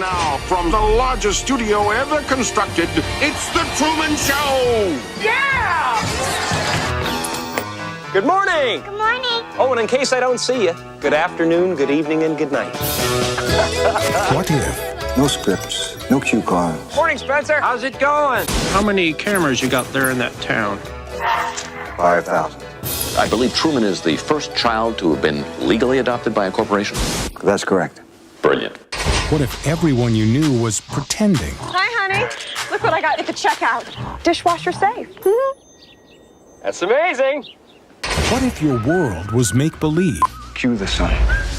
now, from the largest studio ever constructed, it's The Truman Show! Yeah! Good morning! Good morning. Oh, and in case I don't see you, good afternoon, good evening, and good night. What if? No scripts, no cue cards. Morning, Spencer. How's it going? How many cameras you got there in that town? 5,000. I believe Truman is the first child to have been legally adopted by a corporation. That's correct. Brilliant. What if everyone you knew was pretending? Hi, honey. Look what I got at the checkout. Dishwasher safe. That's amazing. What if your world was make-believe? Cue the sun.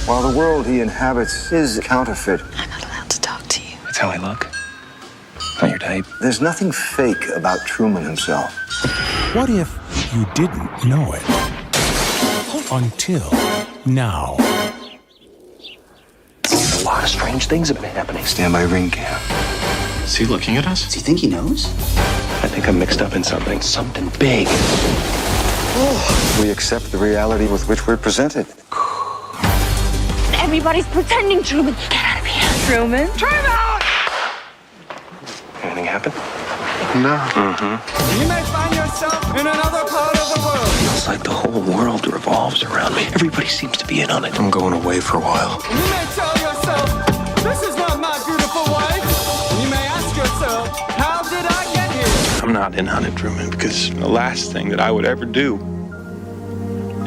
While the world he inhabits is counterfeit. I'm not allowed to talk to you. That's how I look. Not your type. There's nothing fake about Truman himself. What if you didn't know it? Until now. A lot of strange things have been happening. Stand by ring cam. Is he looking at us? Does he think he knows? I think I'm mixed up in something. Something big. We accept the reality with which we're presented. Everybody's pretending, Truman. Get out of here. Truman? Truman! Anything happen? No. You may find yourself in another part of the world. It's like the whole world revolves around me. Everybody seems to be in on it. I'm going away for a while. You may tell yourself, this is not my beautiful wife. You may ask yourself, how did I get here? I'm not in on it, Truman, because the last thing that I would ever do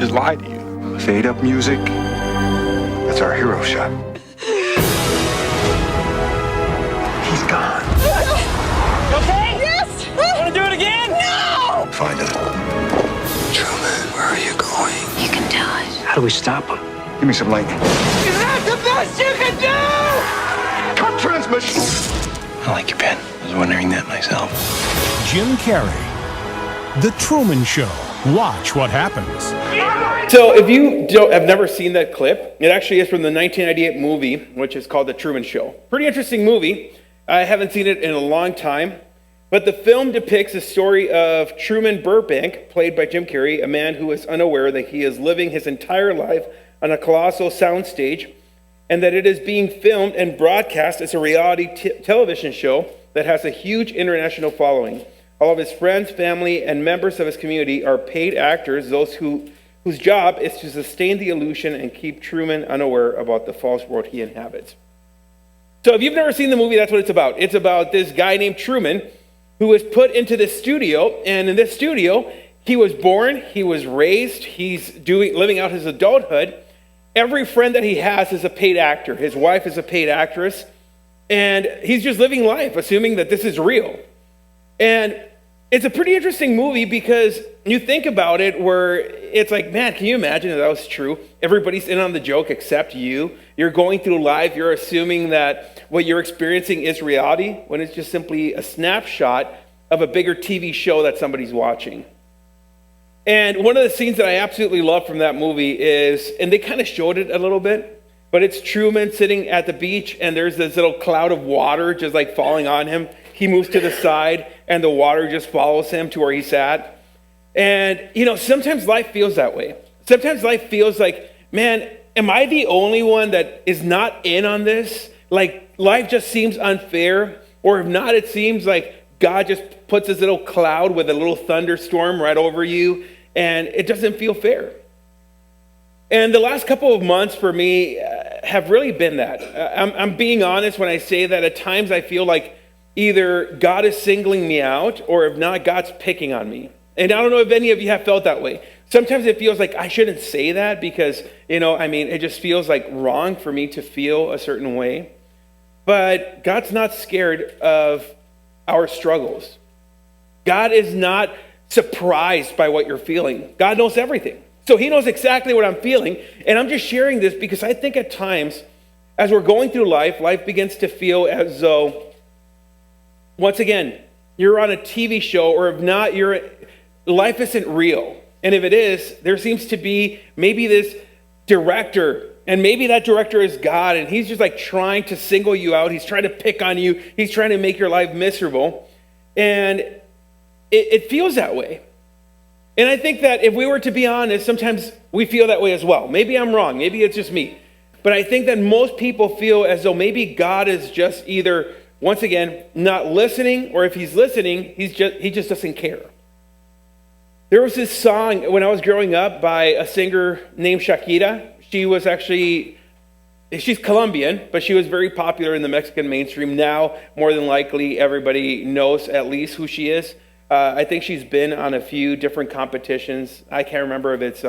is lie to you. Fade up music. That's our hero shot. He's gone. Okay? Yes! Want to do it again? No! Find him. Truman, where are you going? You can do it. How do we stop him? Give me some light. Is that the best you can do? Cut transmission! I like your pen. I was wondering that myself. Jim Carrey. The Truman Show. Watch what happens. So if you have never seen that clip, it actually is from the 1998 movie, which is called The Truman Show. Pretty interesting movie. I haven't seen it in a long time. But the film depicts the story of Truman Burbank, played by Jim Carrey, a man who is unaware that he is living his entire life on a colossal soundstage, and that it is being filmed and broadcast as a reality television show that has a huge international following. All of his friends, family, and members of his community are paid actors, those whose job is to sustain the illusion and keep Truman unaware about the false world he inhabits. So if you've never seen the movie, that's what it's about. It's about this guy named Truman who was put into this studio, and in this studio, he was born, he was raised, he's living out his adulthood. Every friend that he has is a paid actor. His wife is a paid actress, and he's just living life, assuming that this is real. And it's a pretty interesting movie because you think about it where it's like, man, can you imagine if that was true? Everybody's in on the joke except you. You're going through life, you're assuming that what you're experiencing is reality when it's just simply a snapshot of a bigger TV show that somebody's watching. And one of the scenes that I absolutely love from that movie is, and they kind of showed it a little bit, but it's Truman sitting at the beach and there's this little cloud of water just like falling on him. He moves to the side and the water just follows him to where he's at. And, sometimes life feels that way. Sometimes life feels like, man, am I the only one that is not in on this? Like, life just seems unfair. Or if not, it seems like God just puts this little cloud with a little thunderstorm right over you, and it doesn't feel fair. And the last couple of months for me have really been that. I'm being honest when I say that at times I feel like either God is singling me out, or if not, God's picking on me. And I don't know if any of you have felt that way. Sometimes it feels like I shouldn't say that because, it just feels like wrong for me to feel a certain way. But God's not scared of our struggles. God is not surprised by what you're feeling. God knows everything. So he knows exactly what I'm feeling. And I'm just sharing this because I think at times, as we're going through life begins to feel as though, once again, you're on a TV show, or if not, life isn't real. And if it is, there seems to be maybe this director, and maybe that director is God, and he's just like trying to single you out. He's trying to pick on you. He's trying to make your life miserable. And it feels that way. And I think that if we were to be honest, sometimes we feel that way as well. Maybe I'm wrong. Maybe it's just me. But I think that most people feel as though maybe God is just either, once again, not listening, or if he's listening, he just doesn't care. There was this song when I was growing up by a singer named Shakira. She's Colombian, but she was very popular in the Mexican mainstream. Now, more than likely, everybody knows at least who she is. I think she's been on a few different competitions. I can't remember if it's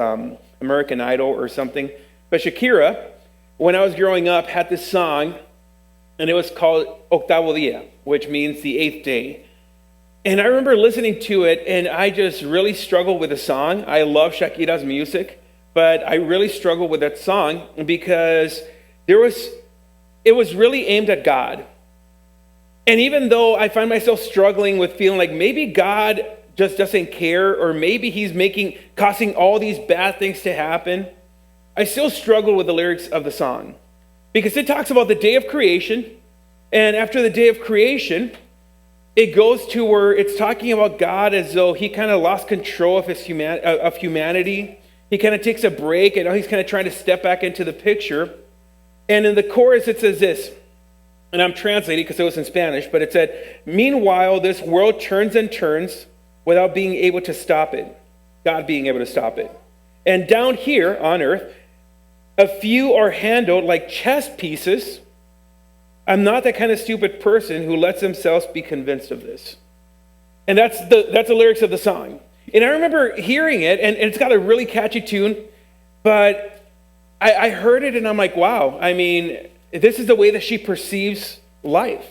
American Idol or something. But Shakira, when I was growing up, had this song, and it was called Octavo Día, which means the 8th day. And I remember listening to it, and I just really struggled with the song. I love Shakira's music, but I really struggled with that song because it was really aimed at God. And even though I find myself struggling with feeling like maybe God just doesn't care, or maybe he's causing all these bad things to happen, I still struggle with the lyrics of the song. Because it talks about the day of creation, and after the day of creation, it goes to where it's talking about God as though he kind of lost control of humanity. He kind of takes a break, and now he's kind of trying to step back into the picture. And in the chorus, it says this, and I'm translating because it was in Spanish, but it said, "Meanwhile, this world turns and turns without being able to stop it." God being able to stop it. "And down here on earth, a few are handled like chess pieces. I'm not that kind of stupid person who lets themselves be convinced of this." And that's the lyrics of the song. And I remember hearing it, and it's got a really catchy tune, but I heard it and I'm like, wow, I mean, this is the way that she perceives life.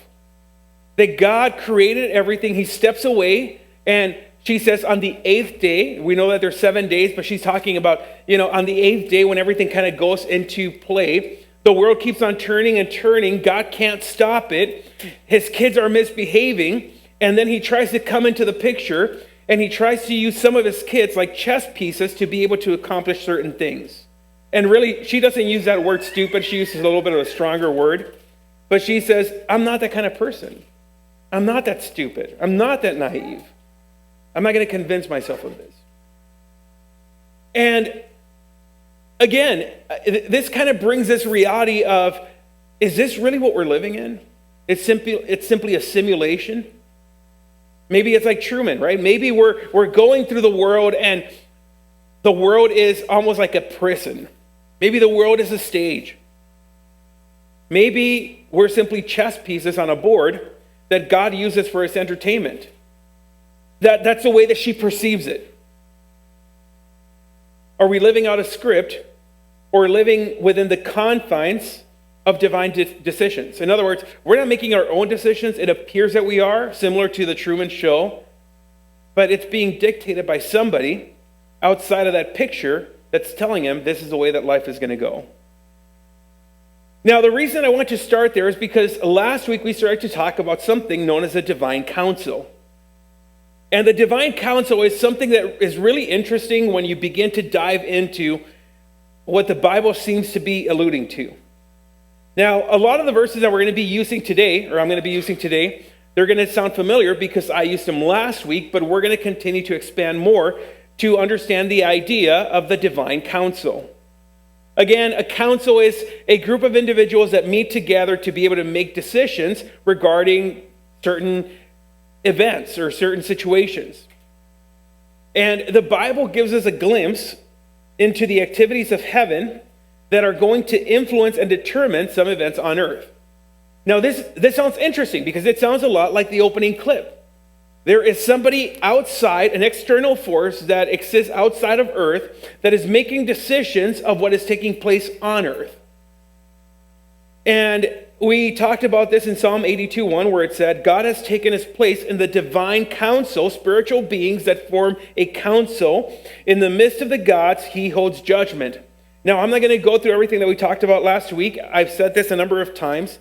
That God created everything, he steps away, and she says on the 8th day, we know that there's 7 days, but she's talking about, on the 8th day when everything kind of goes into play, the world keeps on turning and turning. God can't stop it. His kids are misbehaving. And then he tries to come into the picture, and he tries to use some of his kids like chess pieces to be able to accomplish certain things. And really, she doesn't use that word stupid. She uses a little bit of a stronger word. But she says, I'm not that kind of person. I'm not that stupid. I'm not that naive. I'm not going to convince myself of this. And again, this kind of brings this reality of, is this really what we're living in? It's simply a simulation. Maybe it's like Truman, right? Maybe we're going through the world, and the world is almost like a prison. Maybe the world is a stage. Maybe we're simply chess pieces on a board that God uses for his entertainment. That's the way that she perceives it. Are we living out a script, or living within the confines of divine decisions? In other words, we're not making our own decisions. It appears that we are, similar to the Truman Show, but it's being dictated by somebody outside of that picture that's telling him this is the way that life is going to go. Now, the reason I want to start there is because last week we started to talk about something known as a divine counsel. And the divine counsel is something that is really interesting when you begin to dive into what the Bible seems to be alluding to. Now, a lot of the verses that we're going to be using today, or I'm going to be using today, they're going to sound familiar because I used them last week, but we're going to continue to expand more to understand the idea of the divine counsel. Again, a council is a group of individuals that meet together to be able to make decisions regarding certain events or certain situations. And the Bible gives us a glimpse into the activities of heaven that are going to influence and determine some events on earth. Now, this sounds interesting because it sounds a lot like the opening clip. There is somebody outside, an external force that exists outside of earth that is making decisions of what is taking place on earth. And we talked about this in Psalm 82:1, where it said, God has taken his place in the divine council, spiritual beings that form a council. In the midst of the gods, he holds judgment. Now, I'm not going to go through everything that we talked about last week. I've said this a number of times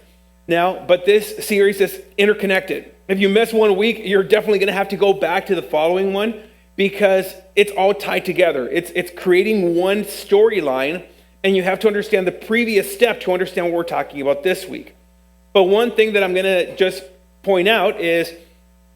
now, but this series is interconnected. If you miss 1 week, you're definitely going to have to go back to the following one because it's all tied together. It's creating one storyline, and you have to understand the previous step to understand what we're talking about this week. But one thing that I'm going to just point out is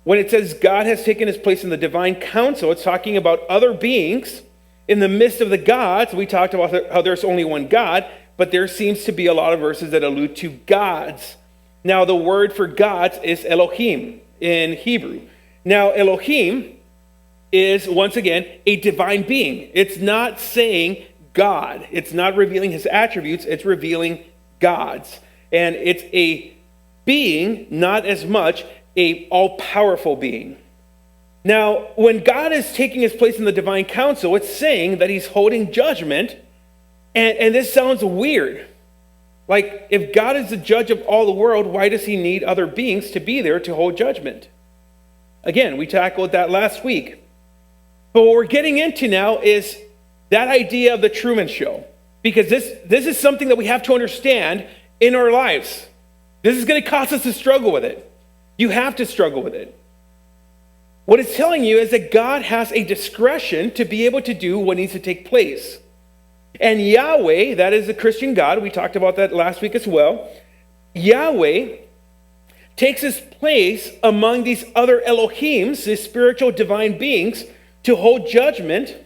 when it says God has taken his place in the divine council, it's talking about other beings in the midst of the gods. We talked about how there's only one God, but there seems to be a lot of verses that allude to gods. Now, the word for gods is Elohim in Hebrew. Now, Elohim is, once again, a divine being. It's not saying God. It's not revealing his attributes. It's revealing God's. And it's a being, not as much a all-powerful being. Now, when God is taking his place in the divine council, it's saying that he's holding judgment. And this sounds weird. Like, if God is the judge of all the world, why does he need other beings to be there to hold judgment? Again, we tackled that last week. But what we're getting into now is that idea of the Truman Show. Because this is something that we have to understand in our lives. This is going to cause us to struggle with it. You have to struggle with it. What it's telling you is that God has a discretion to be able to do what needs to take place. And Yahweh, that is the Christian God, we talked about that last week as well. Yahweh takes his place among these other Elohims, these spiritual divine beings, to hold judgment.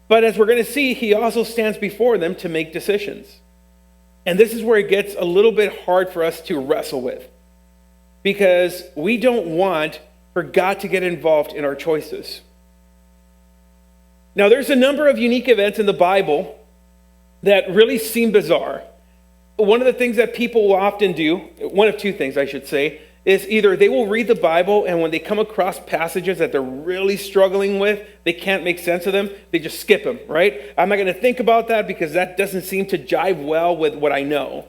But as we're going to see, he also stands before them to make decisions. And this is where it gets a little bit hard for us to wrestle with, because we don't want for God to get involved in our choices. Now, there's a number of unique events in the Bible that really seem bizarre. One of the things that people will often do, one of two things I should say, is either they will read the Bible and when they come across passages that they're really struggling with, they can't make sense of them, they just skip them, right? I'm not going to think about that because that doesn't seem to jive well with what I know.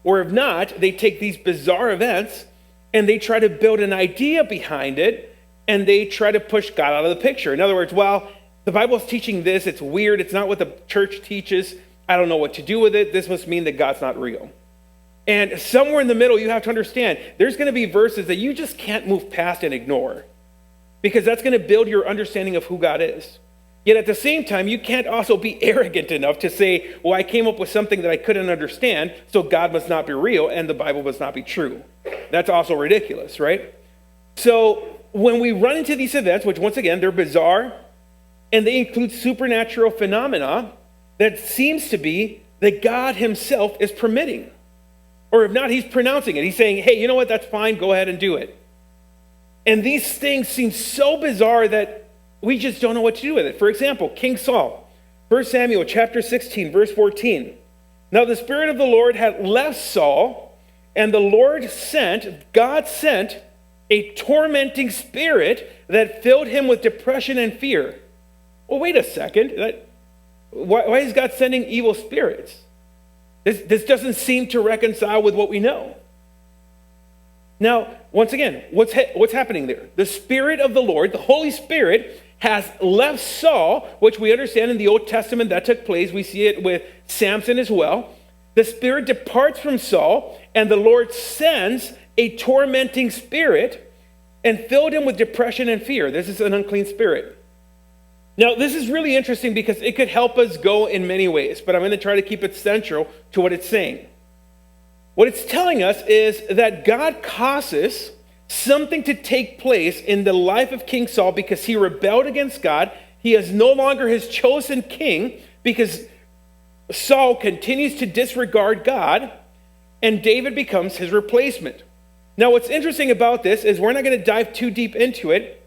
Or if not, they take these bizarre events and they try to build an idea behind it and they try to push God out of the picture. In other words, well, the Bible is teaching this, it's weird, it's not what the church teaches, I don't know what to do with it, this must mean that God's not real. And somewhere in the middle, you have to understand, there's going to be verses that you just can't move past and ignore, because that's going to build your understanding of who God is. Yet at the same time, you can't also be arrogant enough to say, well, I came up with something that I couldn't understand, so God must not be real and the Bible must not be true. That's also ridiculous, right? So when we run into these events, which once again, they're bizarre, and they include supernatural phenomena that seems to be that God himself is permitting. Or if not, he's pronouncing it. He's saying, hey, you know what? That's fine. Go ahead and do it. And these things seem so bizarre that we just don't know what to do with it. For example, King Saul, 1 Samuel chapter 16, verse 14. Now the Spirit of the Lord had left Saul, and the Lord God sent a tormenting spirit that filled him with depression and fear. Well, wait a second. Why is God sending evil spirits? This doesn't seem to reconcile with what we know. Now, once again, what's happening there? The Spirit of the Lord, the Holy Spirit, has left Saul, which we understand in the Old Testament that took place. We see it with Samson as well. The Spirit departs from Saul, and the Lord sends a tormenting spirit and filled him with depression and fear. This is an unclean spirit. Now, this is really interesting because it could help us go in many ways, but I'm going to try to keep it central to what it's saying. What it's telling us is that God causes something to take place in the life of King Saul because he rebelled against God. He is no longer his chosen king because Saul continues to disregard God, and David becomes his replacement. Now, what's interesting about this is we're not going to dive too deep into it,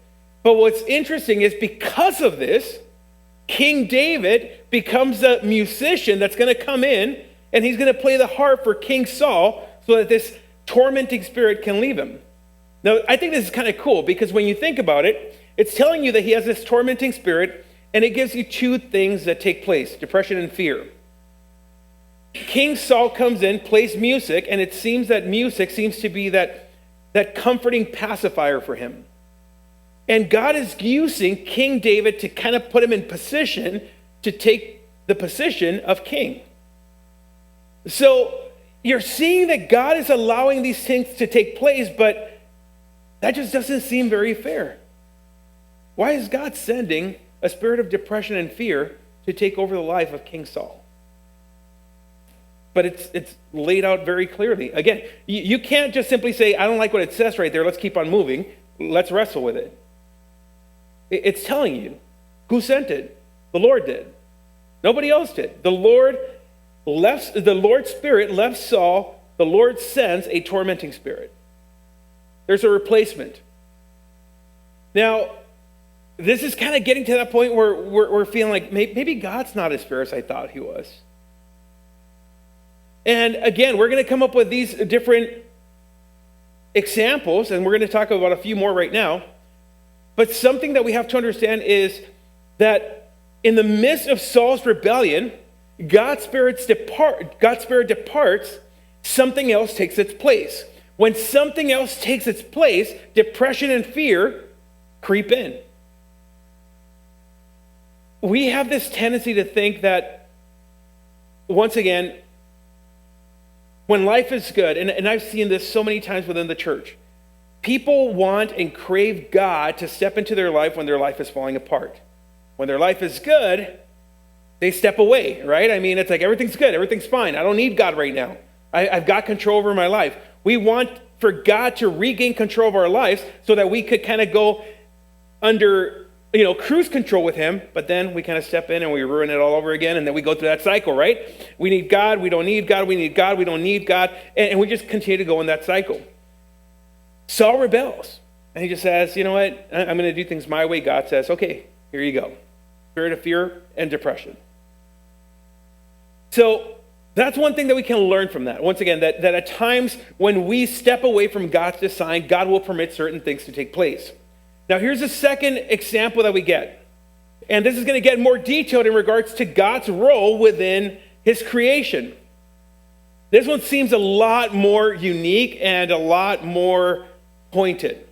but what's interesting is because of this, King David becomes a musician that's going to come in and he's going to play the harp for King Saul so that this tormenting spirit can leave him. Now, I think this is kind of cool because when you think about it, it's telling you that he has this tormenting spirit and it gives you two things that take place, depression and fear. King Saul comes in, plays music, and it seems that music seems to be that comforting pacifier for him. And God is using King David to kind of put him in position to take the position of king. So you're seeing that God is allowing these things to take place, but that just doesn't seem very fair. Why is God sending a spirit of depression and fear to take over the life of King Saul? But it's laid out very clearly. Again, you can't just simply say, I don't like what it says right there, let's keep on moving, let's wrestle with it. It's telling you who sent it. The Lord did. Nobody else did. The Lord the Lord's Spirit left Saul, the Lord sends a tormenting spirit. There's a replacement. Now, this is kind of getting to that point where we're feeling like maybe God's not as fair as I thought he was. And again, we're going to come up with these different examples, and we're going to talk about a few more right now. But something that we have to understand is that in the midst of Saul's rebellion, God's Spirit departs, something else takes its place. When something else takes its place, depression and fear creep in. We have this tendency to think that, once again, when life is good, and I've seen this so many times within the church, people want and crave God to step into their life when their life is falling apart. When their life is good, they step away, right? I mean, it's like everything's good, everything's fine. I don't need God right now. I've got control over my life. We want for God to regain control of our lives so that we could kind of go under, cruise control with him, but then we kind of step in and we ruin it all over again, and then we go through that cycle, right? We need God, we don't need God, we need God, we don't need God, and we just continue to go in that cycle. Saul rebels, and he just says, you know what, I'm going to do things my way. God says, okay, here you go. Spirit of fear and depression. So that's one thing that we can learn from that. Once again, that at times when we step away from God's design, God will permit certain things to take place. Now here's a second example that we get. And this is going to get more detailed in regards to God's role within his creation. This one seems a lot more unique and a lot more pointed.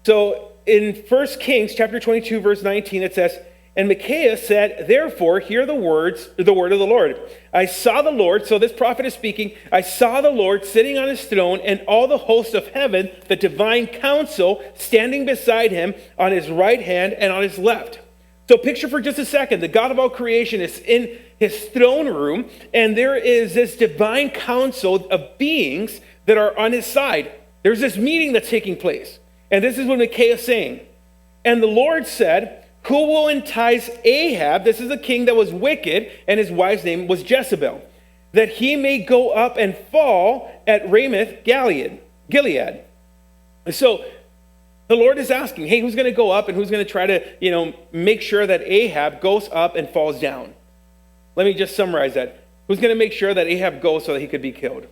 So in 1 Kings chapter 22, verse 19, it says, "And Micaiah said, therefore, hear the word of the Lord. I saw the Lord," so this prophet is speaking, "I saw the Lord sitting on his throne, and all the hosts of heaven, the divine council, standing beside him on his right hand and on his left." So picture for just a second, the God of all creation is in his throne room, and there is this divine council of beings that are on his side. There's this meeting that's taking place. And this is what Micaiah is saying. "And the Lord said, who will entice Ahab," this is a king that was wicked, and his wife's name was Jezebel, "that he may go up and fall at Ramoth Gilead." So the Lord is asking, hey, who's going to go up and who's going to try to, make sure that Ahab goes up and falls down? Let me just summarize that. Who's going to make sure that Ahab goes so that he could be killed?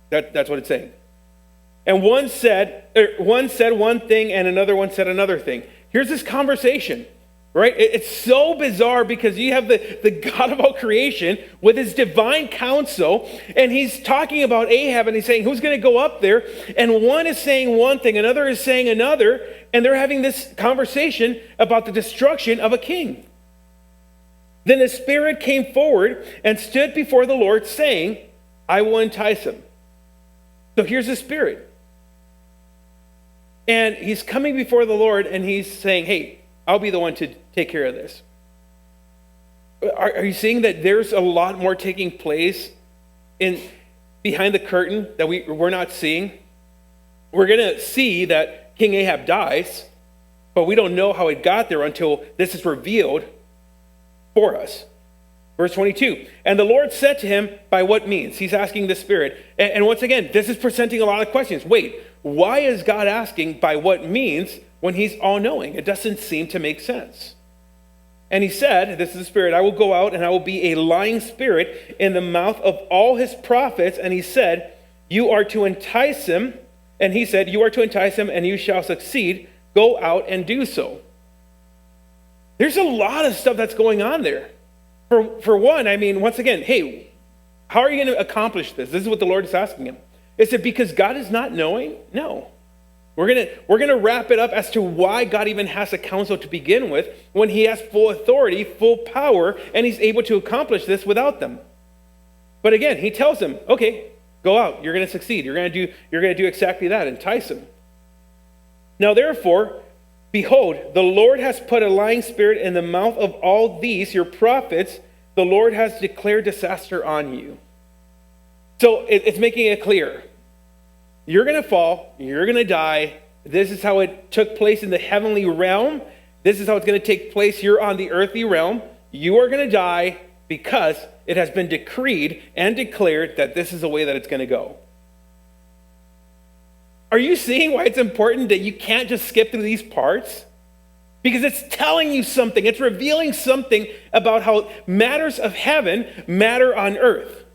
That's what it's saying. And one said one thing and another one said another thing. Here's this conversation, right? It's so bizarre because you have the God of all creation with his divine counsel, and he's talking about Ahab, and he's saying, who's going to go up there? And one is saying one thing, another is saying another, and they're having this conversation about the destruction of a king. Then the Spirit came forward and stood before the Lord, saying, I will entice him. So here's the Spirit. And he's coming before the Lord, and he's saying, hey, I'll be the one to take care of this. Are you seeing that there's a lot more taking place behind the curtain that we're not seeing? We're going to see that King Ahab dies, but we don't know how it got there until this is revealed for us. Verse 22, "And the Lord said to him, by what means?" He's asking the Spirit. And once again, this is presenting a lot of questions. Wait, why is God asking by what means when he's all-knowing? It doesn't seem to make sense. "And he said," this is the Spirit, "I will go out and I will be a lying spirit in the mouth of all his prophets." And he said, "You are to entice him." And he said, "You are to entice him and you shall succeed. Go out and do so." There's a lot of stuff that's going on there. For one, I mean, once again, hey, how are you going to accomplish this? This is what the Lord is asking him. Is it because God is not knowing? No. We're gonna wrap it up as to why God even has a council to begin with when he has full authority, full power, and he's able to accomplish this without them. But again, he tells them, okay, go out, you're gonna succeed, you're gonna do exactly that, entice him. "Now therefore, behold, the Lord has put a lying spirit in the mouth of all these, your prophets. The Lord has declared disaster on you." So it's making it clear. You're going to fall. You're going to die. This is how it took place in the heavenly realm. This is how it's going to take place here on the earthly realm. You are going to die. because it has been decreed and declared that this is the way that it's going to go. Are you seeing why it's important that you can't just skip through these parts? Because it's telling you something. It's revealing something about how matters of heaven matter on earth.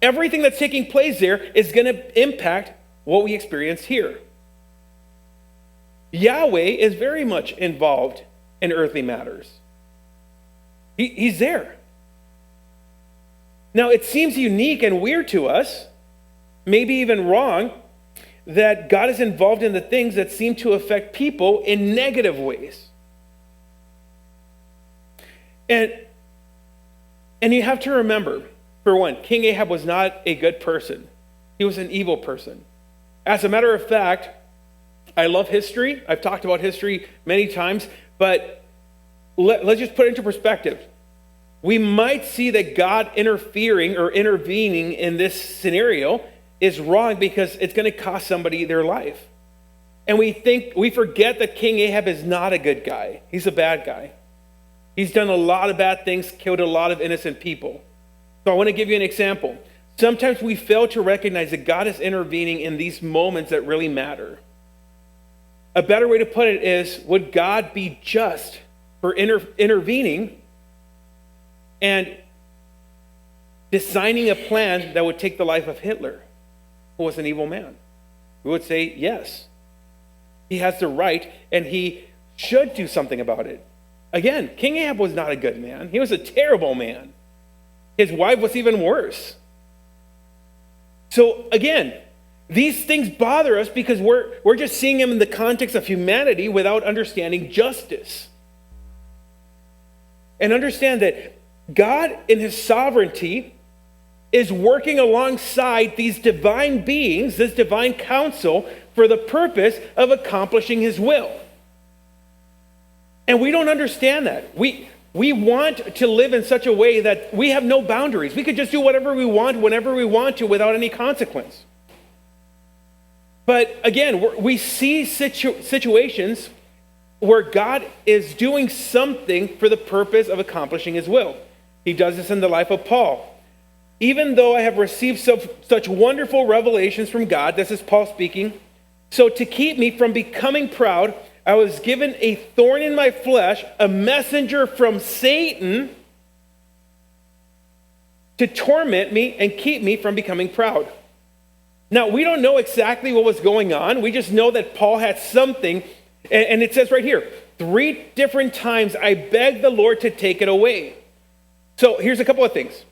Everything that's taking place there is going to impact what we experience here. Yahweh is very much involved in earthly matters. He's there. Now, it seems unique and weird to us, maybe even wrong, that God is involved in the things that seem to affect people in negative ways. And you have to remember, for one, King Ahab was not a good person. He was an evil person. As a matter of fact, I love history. I've talked about history many times, but let's just put it into perspective. We might see that God interfering or intervening in this scenario is wrong because it's going to cost somebody their life. And we forget that King Ahab is not a good guy. He's a bad guy. He's done a lot of bad things, killed a lot of innocent people. So I want to give you an example. Sometimes we fail to recognize that God is intervening in these moments that really matter. A better way to put it is, would God be just for intervening and designing a plan that would take the life of Hitler, who was an evil man? We would say yes. He has the right, and he should do something about it. Again, King Ahab was not a good man. He was a terrible man. His wife was even worse. So again, these things bother us because we're just seeing them in the context of humanity without understanding justice. And understand that God, in his sovereignty, is working alongside these divine beings, this divine counsel, for the purpose of accomplishing his will. And we don't understand that. We want to live in such a way that we have no boundaries. We could just do whatever we want, whenever we want to, without any consequence. But again, we see situations where God is doing something for the purpose of accomplishing his will. He does this in the life of Paul. Even though I have received such wonderful revelations from God, this is Paul speaking, so to keep me from becoming proud, I was given a thorn in my flesh, a messenger from Satan to torment me and keep me from becoming proud. Now, we don't know exactly what was going on. We just know that Paul had something, and it says right here, 3 different times I begged the Lord to take it away. So here's a couple of things.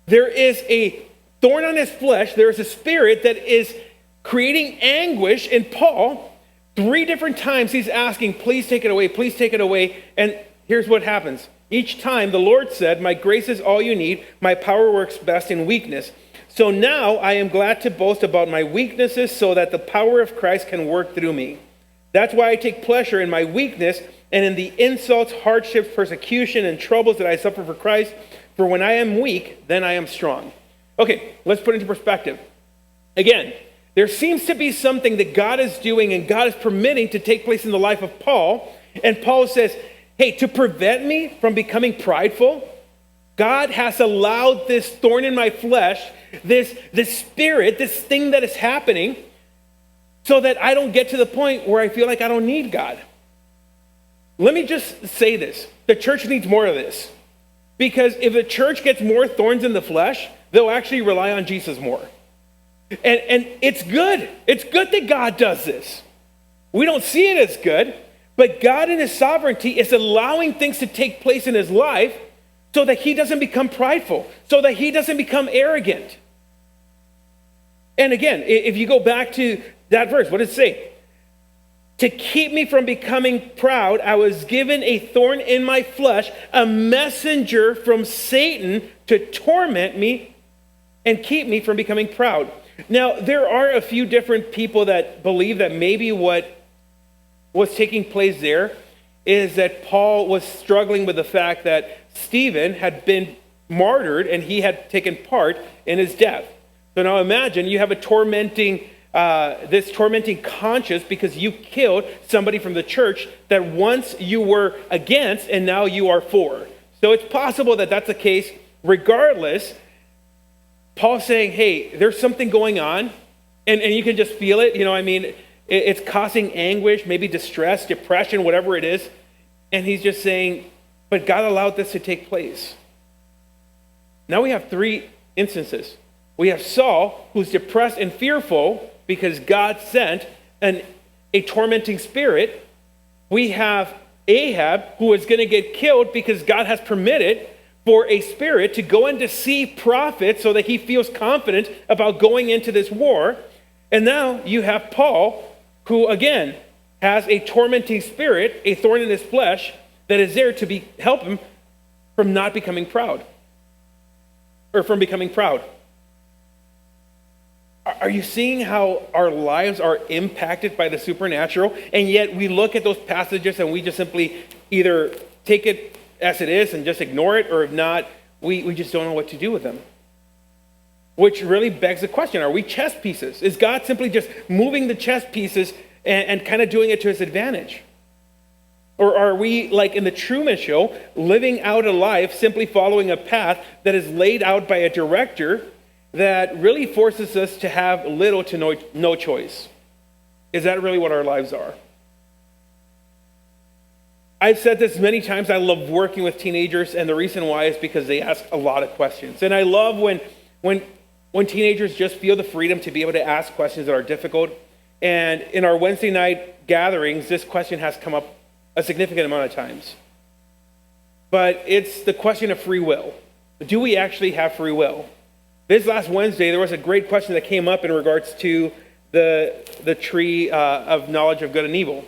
There is a thorn on his flesh. There is a spirit that is creating anguish in Paul. 3 different times he's asking, please take it away, please take it away. And here's what happens. Each time the Lord said, my grace is all you need. My power works best in weakness. So now I am glad to boast about my weaknesses so that the power of Christ can work through me. That's why I take pleasure in my weakness and in the insults, hardships, persecution, and troubles that I suffer for Christ. For when I am weak, then I am strong. Okay, let's put it into perspective. Again, there seems to be something that God is doing and God is permitting to take place in the life of Paul. And Paul says, hey, to prevent me from becoming prideful, God has allowed this thorn in my flesh, this spirit, this thing that is happening, so that I don't get to the point where I feel like I don't need God. Let me just say this. The church needs more of this. Because if the church gets more thorns in the flesh, they'll actually rely on Jesus more. And it's good. It's good that God does this. We don't see it as good, but God in his sovereignty is allowing things to take place in his life so that he doesn't become prideful, so that he doesn't become arrogant. And again, if you go back to that verse, what does it say? To keep me from becoming proud, I was given a thorn in my flesh, a messenger from Satan to torment me and keep me from becoming proud. Now, there are a few different people that believe that maybe what was taking place there is that Paul was struggling with the fact that Stephen had been martyred and he had taken part in his death. So now imagine you have a tormenting conscience because you killed somebody from the church that once you were against and now you are for. So it's possible that that's the case. Regardless, Paul's saying, hey, there's something going on, and you can just feel it. It's causing anguish, maybe distress, depression, whatever it is. And he's just saying, but God allowed this to take place. Now we have three instances. We have Saul, who's depressed and fearful because God sent a tormenting spirit. We have Ahab, who is going to get killed because God has permitted for a spirit to go and deceive prophets so that he feels confident about going into this war. And now you have Paul, who again has a tormenting spirit, a thorn in his flesh, that is there to help him from not becoming proud. Or from becoming proud. Are you seeing how our lives are impacted by the supernatural? And yet we look at those passages and we just simply either take it as it is and just ignore it, or if not, we just don't know what to do with them. Which really begs the question, are we chess pieces? Is God simply just moving the chess pieces and kind of doing it to his advantage? Or are we, like in the Truman Show, living out a life simply following a path that is laid out by a director that really forces us to have little to no choice? Is that really what our lives are? I've said this many times. I love working with teenagers, and the reason why is because they ask a lot of questions. And I love when teenagers just feel the freedom to be able to ask questions that are difficult. And in our Wednesday night gatherings, this question has come up a significant amount of times. But it's the question of free will. Do we actually have free will? This last Wednesday, there was a great question that came up in regards to the tree of knowledge of good and evil,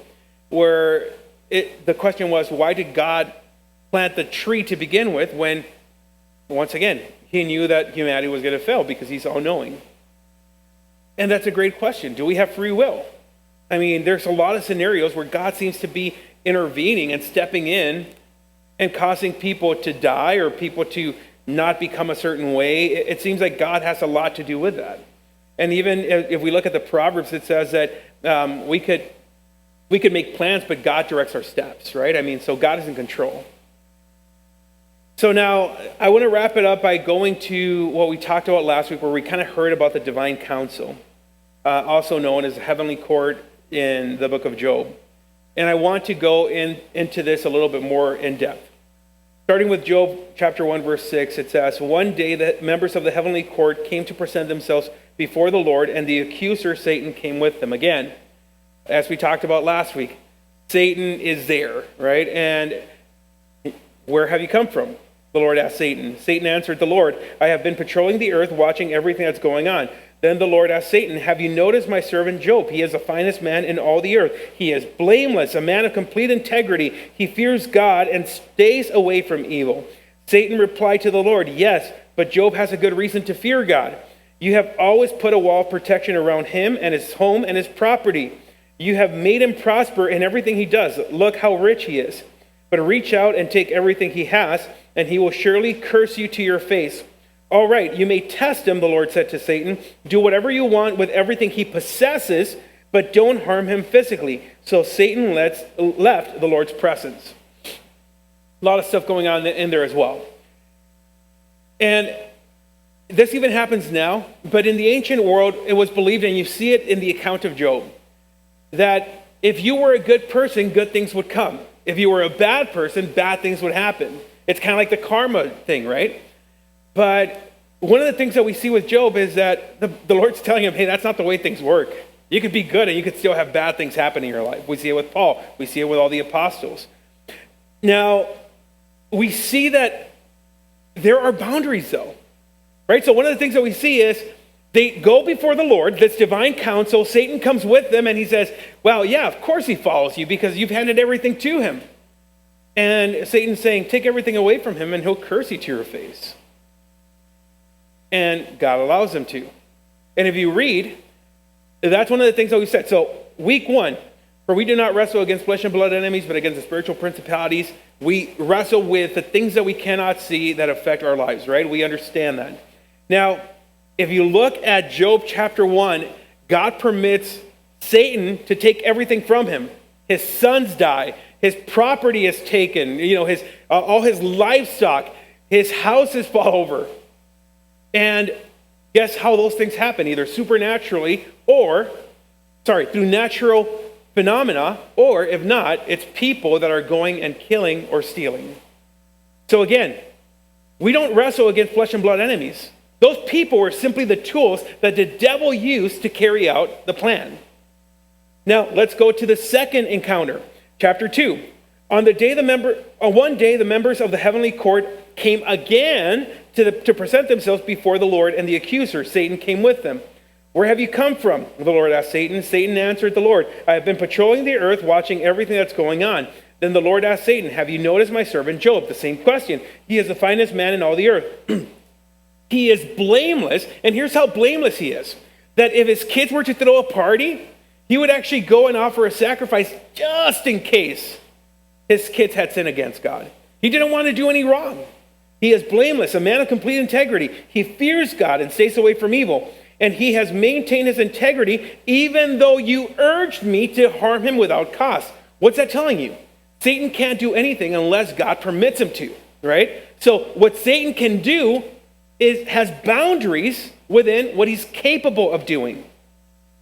where the question was, why did God plant the tree to begin with when, once again, he knew that humanity was going to fail because he's all-knowing? And that's a great question. Do we have free will? I mean, there's a lot of scenarios where God seems to be intervening and stepping in and causing people to die or people to not become a certain way. It seems like God has a lot to do with that. And even if we look at the Proverbs, it says that we could make plans, but God directs our steps, right? I mean, so God is in control. So now I want to wrap it up by going to what we talked about last week, where we kind of heard about the divine council, also known as the heavenly court in the book of Job. And I want to go into this a little bit more in depth. Starting with Job chapter 1, verse 6, it says, "One day the members of the heavenly court came to present themselves before the Lord, and the accuser, Satan, came with them." Again, as we talked about last week, Satan is there, right? And where have you come from? The Lord asked Satan. Satan answered the Lord, "I have been patrolling the earth, watching everything that's going on." Then the Lord asked Satan, "Have you noticed my servant Job? He is the finest man in all the earth. He is blameless, a man of complete integrity. He fears God and stays away from evil." Satan replied to the Lord, "Yes, but Job has a good reason to fear God. You have always put a wall of protection around him and his home and his property. You have made him prosper in everything he does. Look how rich he is. But reach out and take everything he has, and he will surely curse you to your face." "All right, you may test him," the Lord said to Satan. "Do whatever you want with everything he possesses, but don't harm him physically." So Satan left the Lord's presence. A lot of stuff going on in there as well. And this even happens now, but in the ancient world, it was believed, and you see it in the account of Job, that if you were a good person, good things would come. If you were a bad person, bad things would happen. It's kind of like the karma thing, right? But one of the things that we see with Job is that the Lord's telling him, hey, that's not the way things work. You could be good and you could still have bad things happen in your life. We see it with Paul. We see it with all the apostles. Now, we see that there are boundaries though, right? So one of the things that we see is they go before the Lord, this divine council. Satan comes with them and he says, well, yeah, of course he follows you because you've handed everything to him. And Satan's saying, take everything away from him and he'll curse you to your face. And God allows him to. And if you read, that's one of the things that we said. So week 1, for we do not wrestle against flesh and blood enemies, but against the spiritual principalities. We wrestle with the things that we cannot see that affect our lives, right? We understand that. Now, if you look at Job chapter 1, God permits Satan to take everything from him. his sons die, his property is taken, his all his livestock, his houses fall over. And guess how those things happen? Either supernaturally through natural phenomena, or if not, it's people that are going and killing or stealing. So again, we don't wrestle against flesh and blood enemies. Those people were simply the tools that the devil used to carry out the plan. Now, let's go to the second encounter, chapter 2. One day, the members of the heavenly court came again to present themselves before the Lord, and the accuser, Satan, came with them. "Where have you come from?" the Lord asked Satan. Satan answered the Lord, "I have been patrolling the earth, watching everything that's going on." Then the Lord asked Satan, "Have you noticed my servant Job?" The same question. "He is the finest man in all the earth." He is blameless, and here's how blameless he is. That if his kids were to throw a party, he would actually go and offer a sacrifice just in case his kids had sinned against God. He didn't want to do any wrong. He is blameless, a man of complete integrity. He fears God and stays away from evil. And he has maintained his integrity even though you urged me to harm him without cause. What's that telling you? Satan can't do anything unless God permits him to, right? So what Satan can do has boundaries within what he's capable of doing.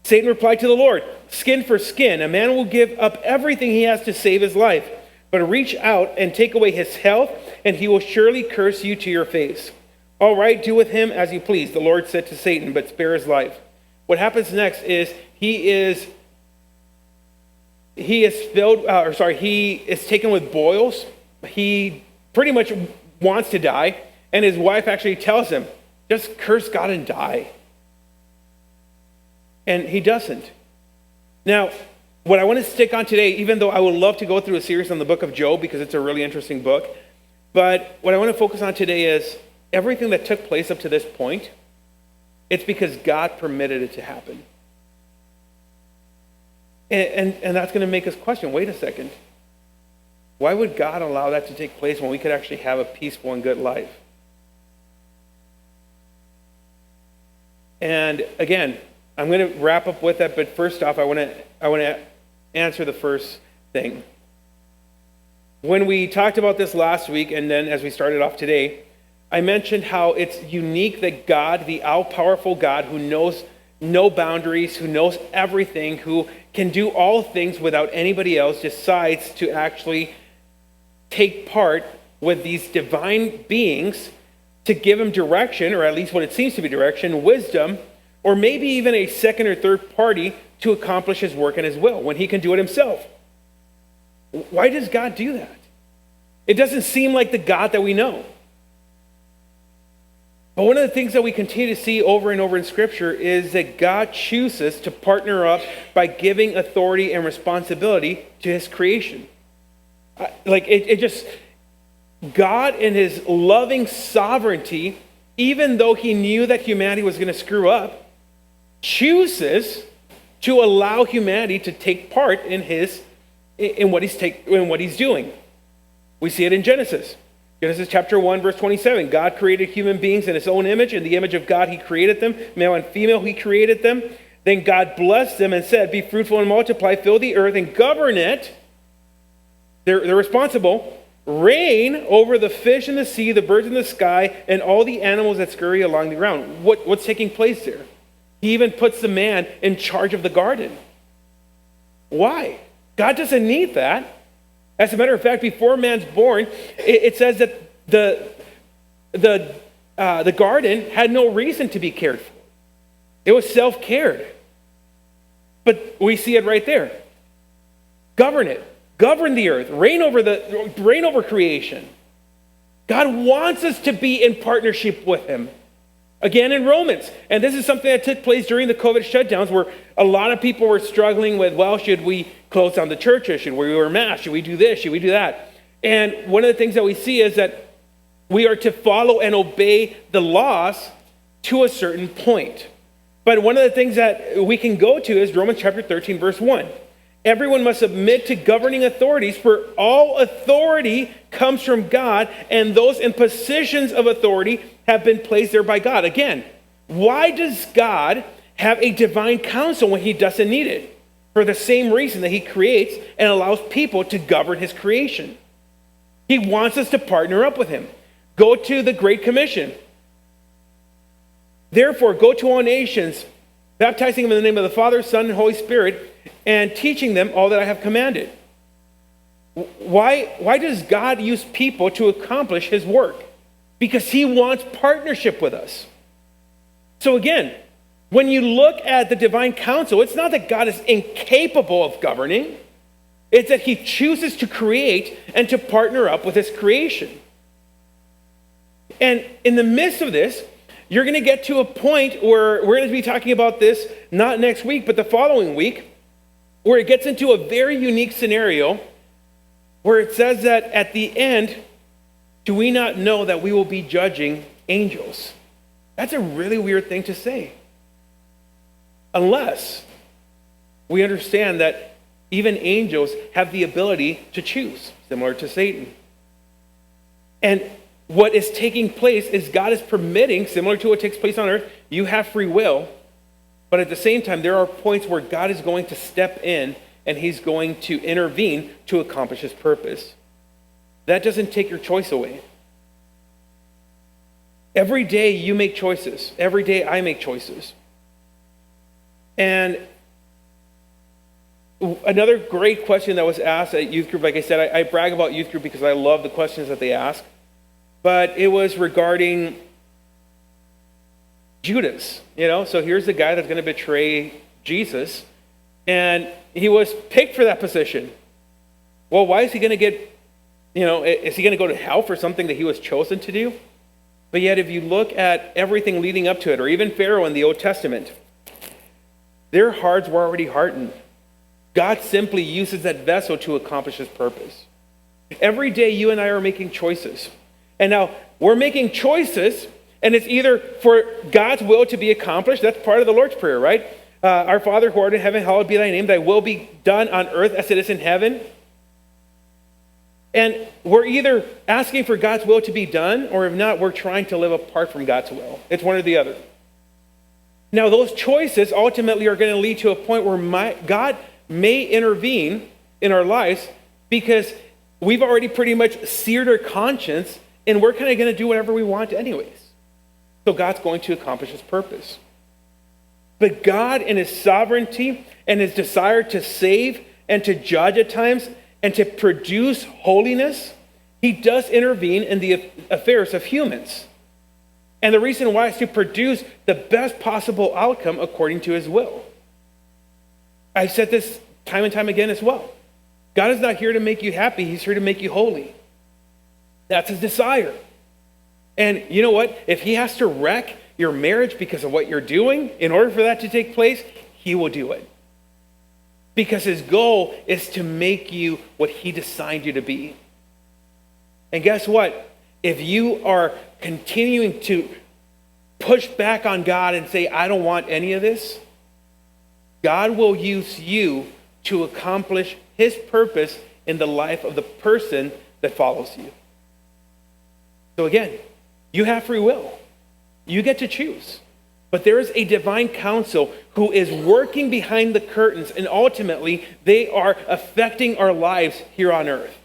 Satan replied to the Lord, "Skin for skin. A man will give up everything he has to save his life. But reach out and take away his health, and he will surely curse you to your face." "All right, do with him as you please," the Lord said to Satan, "but spare his life." What happens next is he is taken with boils. He pretty much wants to die, and his wife actually tells him, "Just curse God and die." And he doesn't. Now, what I want to stick on today, even though I would love to go through a series on the book of Job because it's a really interesting book, but what I want to focus on today is everything that took place up to this point, it's because God permitted it to happen. And that's going to make us question, wait a second. Why would God allow that to take place when we could actually have a peaceful and good life? And again, I'm going to wrap up with that, but first off, I want to answer the first thing. When we talked about this last week, and then as we started off today, I mentioned how it's unique that God, the all-powerful God who knows no boundaries, who knows everything, who can do all things without anybody else, decides to actually take part with these divine beings to give him direction, or at least what it seems to be direction, wisdom, or maybe even a second or third party to accomplish his work and his will when he can do it himself. Why does God do that? It doesn't seem like the God that we know. But one of the things that we continue to see over and over in Scripture is that God chooses to partner up by giving authority and responsibility to his creation. God in his loving sovereignty, even though he knew that humanity was going to screw up, chooses to allow humanity to take part in what he's doing. We see it in Genesis. Genesis chapter 1, verse 27. God created human beings in his own image. In the image of God, he created them. Male and female, he created them. Then God blessed them and said, "Be fruitful and multiply, fill the earth and govern it." They're responsible. "Reign over the fish in the sea, the birds in the sky, and all the animals that scurry along the ground." What's taking place there? He even puts the man in charge of the garden. Why? God doesn't need that. As a matter of fact, before man's born, it says that the garden had no reason to be cared for. It was self-cared. But we see it right there. Govern it. Govern the earth. Reign over creation. God wants us to be in partnership with him. Again in Romans. And this is something that took place during the COVID shutdowns where a lot of people were struggling with, well, should we close down the churches? Should we wear masks? Should we do this? Should we do that? And one of the things that we see is that we are to follow and obey the laws to a certain point. But one of the things that we can go to is Romans chapter 13, verse 1. Everyone must submit to governing authorities, for all authority comes from God, and those in positions of authority have been placed there by God. Again, why does God have a divine council when he doesn't need it? for the same reason that he creates and allows people to govern his creation. He wants us to partner up with him. Go to the Great Commission. Therefore, go to all nations, baptizing them in the name of the Father, Son, and Holy Spirit, and teaching them all that I have commanded. Why does God use people to accomplish his work? Because he wants partnership with us. So again, when you look at the divine counsel, it's not that God is incapable of governing. It's that he chooses to create and to partner up with his creation. And in the midst of this, you're going to get to a point where we're going to be talking about this not next week, but the following week, where it gets into a very unique scenario where it says that at the end, do we not know that we will be judging angels? That's a really weird thing to say. Unless we understand that even angels have the ability to choose, similar to Satan. And what is taking place is God is permitting, similar to what takes place on earth, you have free will, but at the same time, there are points where God is going to step in and he's going to intervene to accomplish his purpose. That doesn't take your choice away. Every day you make choices. Every day I make choices. And another great question that was asked at youth group, like I said, I brag about youth group because I love the questions that they ask, but it was regarding Judas, so here's the guy that's going to betray Jesus, and he was picked for that position. Well, why is he going to get, is he going to go to hell for something that he was chosen to do? But yet, if you look at everything leading up to it, or even Pharaoh in the Old Testament, their hearts were already hardened. God simply uses that vessel to accomplish his purpose. Every day, you and I are making choices. And now, we're making choices, and it's either for God's will to be accomplished. That's part of the Lord's Prayer, right? Our Father who art in heaven, hallowed be thy name. Thy will be done on earth as it is in heaven. And we're either asking for God's will to be done, or if not, we're trying to live apart from God's will. It's one or the other. Now, those choices ultimately are going to lead to a point where God may intervene in our lives because we've already pretty much seared our conscience, and we're kind of going to do whatever we want anyways. So God's going to accomplish his purpose. But God, in his sovereignty and his desire to save and to judge at times and to produce holiness, he does intervene in the affairs of humans. And the reason why is to produce the best possible outcome according to his will. I said this time and time again as well. God is not here to make you happy. He's here to make you holy. That's his desire. And you know what? If he has to wreck your marriage because of what you're doing, in order for that to take place, he will do it. Because his goal is to make you what he designed you to be. And guess what? If you are continuing to push back on God and say, I don't want any of this, God will use you to accomplish his purpose in the life of the person that follows you. So again, you have free will. You get to choose. But there is a divine counsel who is working behind the curtains, and ultimately they are affecting our lives here on earth.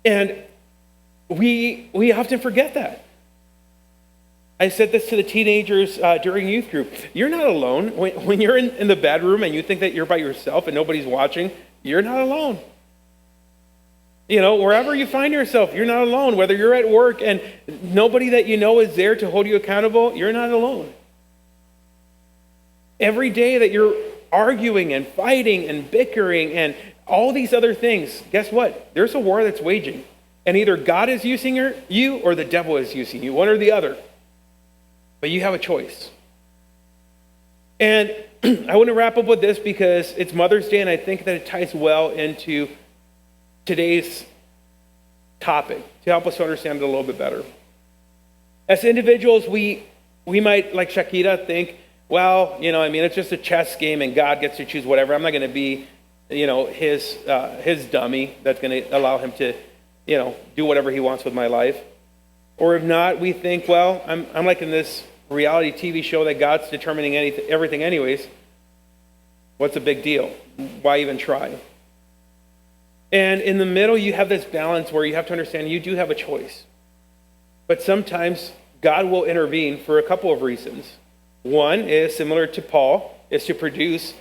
And we often forget that. I said this to the teenagers during youth group. You're not alone. When you're in the bedroom and you think that you're by yourself and nobody's watching, you're not alone. Wherever you find yourself, you're not alone. Whether you're at work and nobody that you know is there to hold you accountable, you're not alone. Every day that you're arguing and fighting and bickering and all these other things, guess what? There's a war that's waging. And either God is using you or the devil is using you, one or the other. But you have a choice. And I want to wrap up with this because it's Mother's Day, and I think that it ties well into today's topic to help us to understand it a little bit better. As individuals, we might, like Shakira, think, well, it's just a chess game and God gets to choose whatever. I'm not going to be, his dummy that's going to allow him to, do whatever he wants with my life. Or if not, we think, well, I'm like in this reality TV show that God's determining everything anyways. What's the big deal? Why even try? And in the middle, you have this balance where you have to understand you do have a choice. But sometimes God will intervene for a couple of reasons. One is similar to Paul, is to produce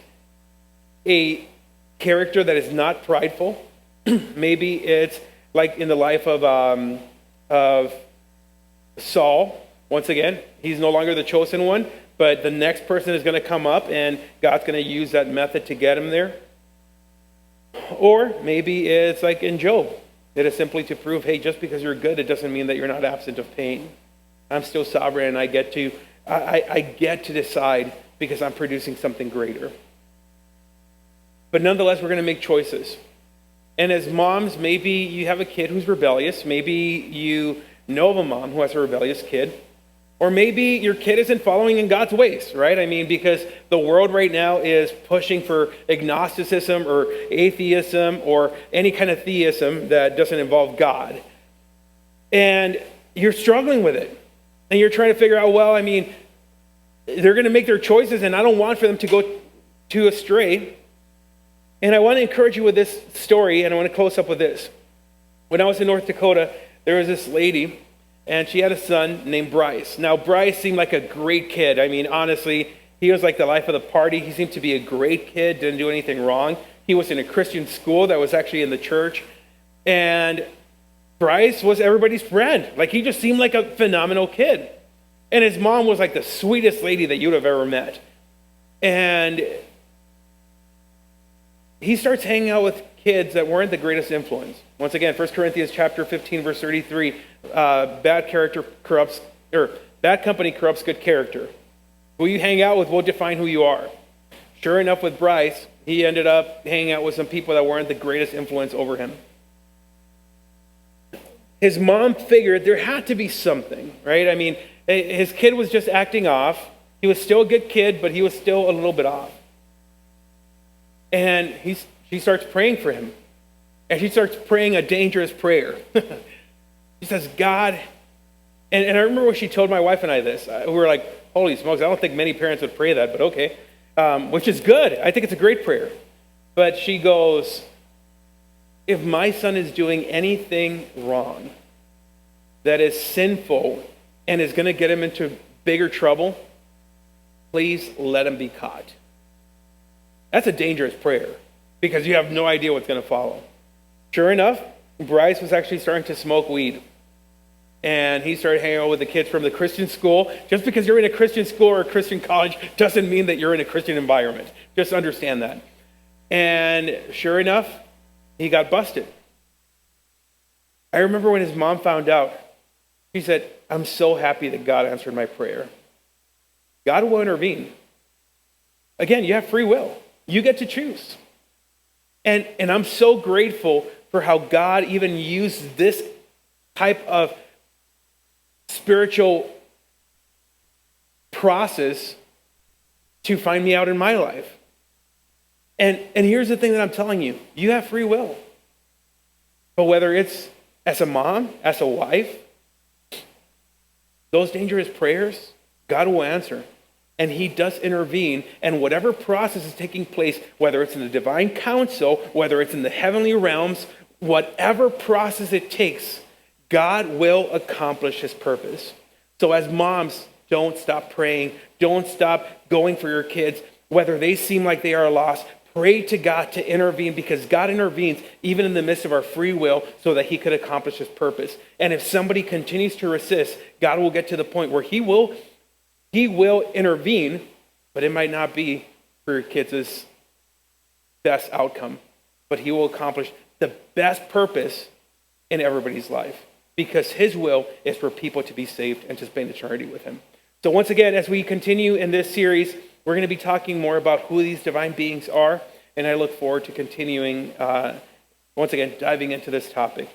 a character that is not prideful. Maybe it's like in the life of Saul. Once again, he's no longer the chosen one, but the next person is going to come up and God's going to use that method to get him there. Or maybe it's like in Job. It is simply to prove, hey, just because you're good, it doesn't mean that you're not absent of pain. I'm still sovereign and I get to decide because I'm producing something greater. But nonetheless, we're going to make choices. And as moms, maybe you have a kid who's rebellious. Maybe you know of a mom who has a rebellious kid. Or maybe your kid isn't following in God's ways, right? I mean, because the world right now is pushing for agnosticism or atheism or any kind of theism that doesn't involve God. And you're struggling with it. And you're trying to figure out, well, I mean, they're going to make their choices and I don't want for them to go to astray. And I want to encourage you with this story, and I want to close up with this. When I was in North Dakota, there was this lady, and she had a son named Bryce. Now, Bryce seemed like a great kid. I mean, honestly, he was like the life of the party. He seemed to be a great kid, didn't do anything wrong. He was in a Christian school that was actually in the church. And Bryce was everybody's friend. Like, he just seemed like a phenomenal kid. And his mom was like the sweetest lady that you'd have ever met. And he starts hanging out with kids that weren't the greatest influence. Once again, 1 Corinthians chapter 15, verse 33, bad company corrupts good character. Who you hang out with will define who you are. Sure enough, with Bryce, he ended up hanging out with some people that weren't the greatest influence over him. His mom figured there had to be something, right? I mean, his kid was just acting off. He was still a good kid, but he was still a little bit off. And she starts praying for him. And she starts praying a dangerous prayer. She says, God, and I remember when she told my wife and I this. We were like, holy smokes, I don't think many parents would pray that, but okay. Which is good. I think it's a great prayer. But she goes, if my son is doing anything wrong that is sinful and is going to get him into bigger trouble, please let him be caught. That's a dangerous prayer because you have no idea what's going to follow. Sure enough, Bryce was actually starting to smoke weed. And he started hanging out with the kids from the Christian school. Just because you're in a Christian school or a Christian college doesn't mean that you're in a Christian environment. Just understand that. And sure enough, he got busted. I remember when his mom found out, she said, I'm so happy that God answered my prayer. God will intervene. Again, you have free will. You get to choose. And I'm so grateful for how God even used this type of spiritual process to find me out in my life. And here's the thing that I'm telling you. You have free will. But whether it's as a mom, as a wife, those dangerous prayers, God will answer. And he does intervene, and whatever process is taking place, whether it's in the divine council, whether it's in the heavenly realms, whatever process it takes, God will accomplish his purpose. So as moms, don't stop praying. Don't stop going for your kids. Whether they seem like they are lost, pray to God to intervene, because God intervenes even in the midst of our free will so that he could accomplish his purpose. And if somebody continues to resist, God will get to the point where he will intervene, but it might not be for your kids' best outcome. But he will accomplish the best purpose in everybody's life, because his will is for people to be saved and to spend eternity with him. So once again, as we continue in this series, we're going to be talking more about who these divine beings are, and I look forward to continuing, once again, diving into this topic.